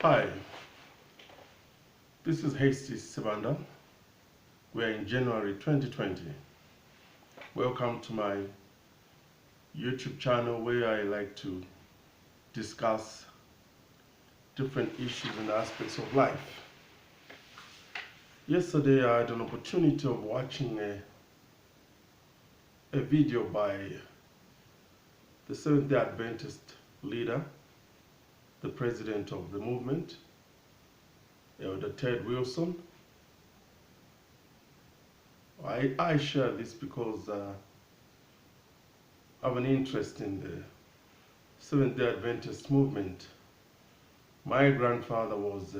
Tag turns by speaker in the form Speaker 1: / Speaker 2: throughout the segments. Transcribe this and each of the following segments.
Speaker 1: Hi, this is Hasty Sibanda. We're in January 2020. Welcome to my YouTube channel where I like to discuss different issues and aspects of life. Yesterday I had an opportunity of watching a video by the Seventh-day Adventist leader, the president of the movement, Elder Ted Wilson. I share this because I have an interest in the Seventh-day Adventist movement. My grandfather was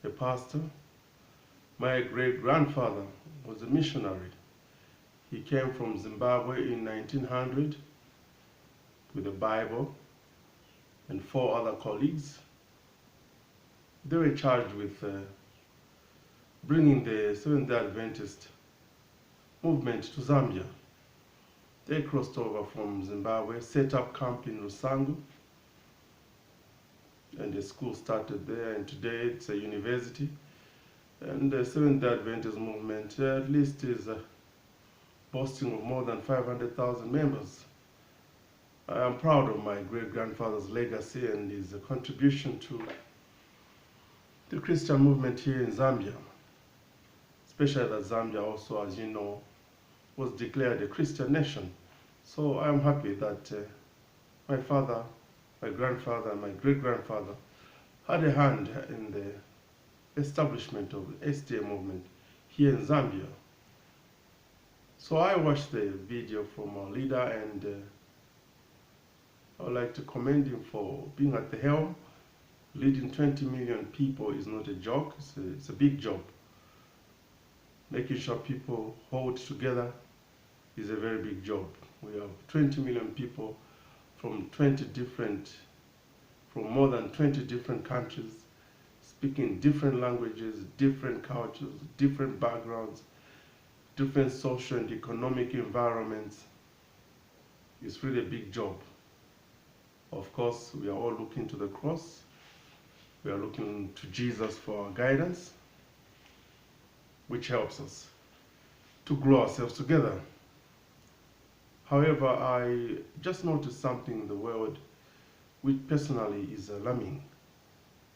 Speaker 1: a pastor. My great-grandfather was a missionary. He came from Zimbabwe in 1900 with a Bible and 4 other colleagues. They were charged with bringing the Seventh-day Adventist movement to Zambia. They crossed over from Zimbabwe, set up camp in Rusangu, and the school started there, and today it's a university. And the Seventh-day Adventist movement at least is boasting of more than 500,000 members. I am proud of my great-grandfather's legacy and his contribution to the Christian movement here in Zambia, especially that Zambia also, as you know, was declared a Christian nation. So I am happy that my father, my grandfather, and my great-grandfather had a hand in the establishment of the SDA movement here in Zambia. So I watched the video from our leader, and I would like to commend him for being at the helm. Leading 20 million people is not a joke, it's a big job. Making sure people hold together is a very big job. We have 20 million people from more than 20 different countries, speaking different languages, different cultures, different backgrounds, different social and economic environments. It's really a big job. Of course, we are all looking to the cross. We are looking to Jesus for our guidance, which helps us to grow ourselves together. However, I just noticed something in the world which personally is alarming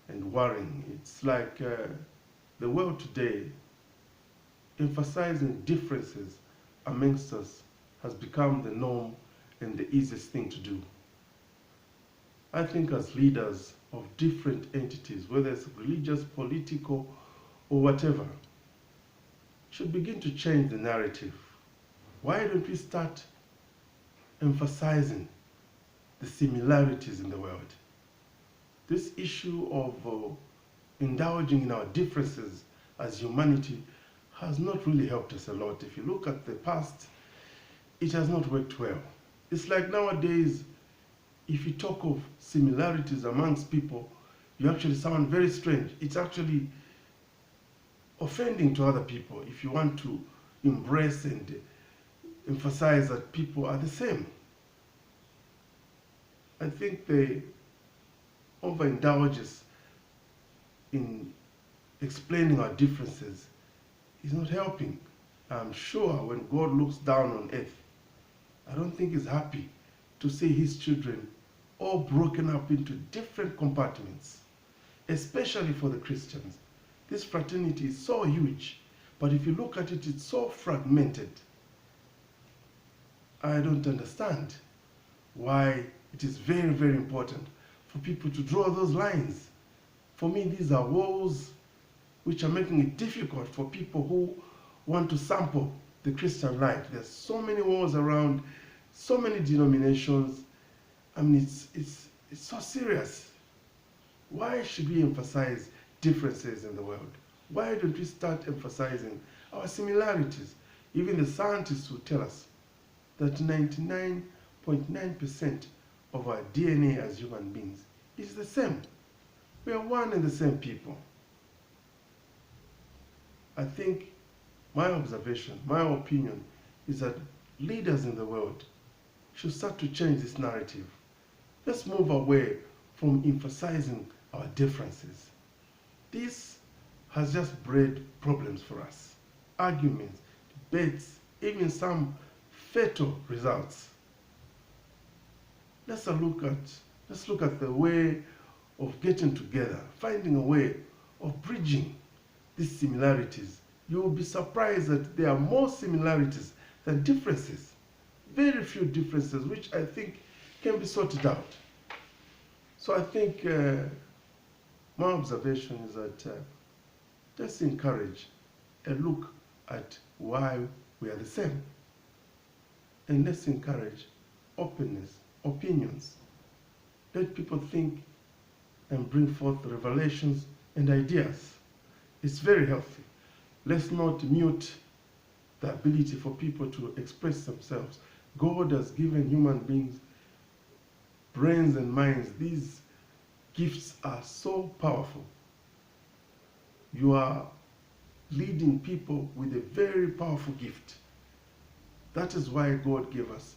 Speaker 1: and worrying. It's like the world today, emphasizing differences amongst us, has become the norm and the easiest thing to do. I think as leaders of different entities, whether it's religious, political, or whatever, should begin to change the narrative. Why don't we start emphasizing the similarities in the world? This issue of indulging in our differences as humanity has not really helped us a lot. If you look at the past, it has not worked well. It's like nowadays, if you talk of similarities amongst people, you actually sound very strange. It's actually offending to other people if you want to embrace and emphasize that people are the same. I think the overindulgence in explaining our differences is not helping. I'm sure when God looks down on earth, I don't think he's happy to see his children all broken up into different compartments, especially for the Christians. This fraternity is so huge, but if you look at it, it's so fragmented. I don't understand why it is very, very important for people to draw those lines. For me, these are walls which are making it difficult for people who want to sample the Christian life. There's so many walls around, so many denominations. I mean, it's so serious. Why should we emphasize differences in the world? Why don't we start emphasizing our similarities? Even the scientists will tell us that 99.9% of our DNA as human beings is the same. We are one and the same people. I think my observation, my opinion is that leaders in the world should start to change this narrative. Let's move away from emphasizing our differences. This has just bred problems for us. Arguments, debates, even some fatal results. Let's look at the way of getting together, finding a way of bridging these similarities. You will be surprised that there are more similarities than differences. Very few differences, which I think can be sorted out. So I think my observation is that let's encourage a look at why we are the same. And let's encourage openness, opinions. Let people think and bring forth revelations and ideas. It's very healthy. Let's not mute the ability for people to express themselves. God has given human beings brains and minds. These gifts are so powerful. You are leading people with a very powerful gift. That is why God gave us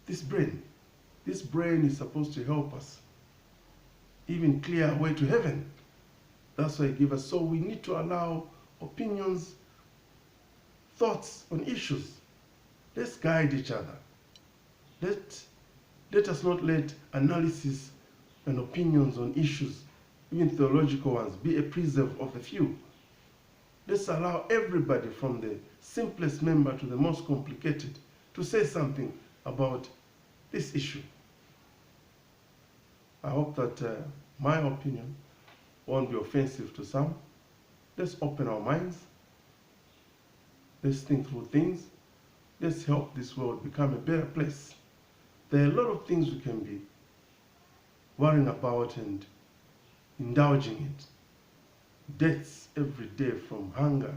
Speaker 1: this brain. This brain is supposed to help us even clear our way to heaven. That's why He gave us. So we need to allow opinions, thoughts on issues. Let's guide each other. Let us not let analysis and opinions on issues, even theological ones, be a preserve of the few. Let's allow everybody, from the simplest member to the most complicated, to say something about this issue. I hope that my opinion won't be offensive to some. Let's open our minds. Let's think through things. Let's help this world become a better place. There are a lot of things we can be worrying about and indulging in. Deaths every day from hunger,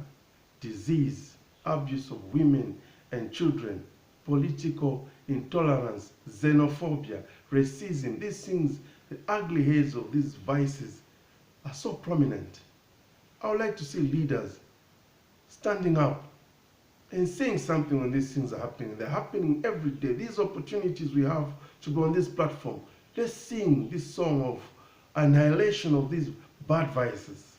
Speaker 1: disease, abuse of women and children, political intolerance, xenophobia, racism. These things, the ugly heads of these vices are so prominent. I would like to see leaders standing up and saying something when these things are happening. They're happening every day. These opportunities we have to go on this platform, let's sing this song of annihilation of these bad vices.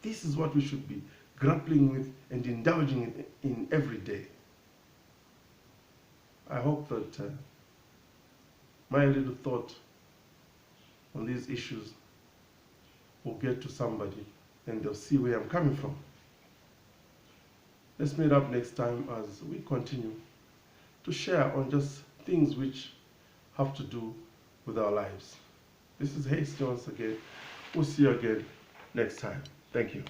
Speaker 1: This is what we should be grappling with and indulging in every day. I hope that my little thought on these issues will get to somebody and they'll see where I'm coming from. Let's meet up next time as we continue to share on just things which have to do with our lives. This is Hasty once again. We'll see you again next time. Thank you.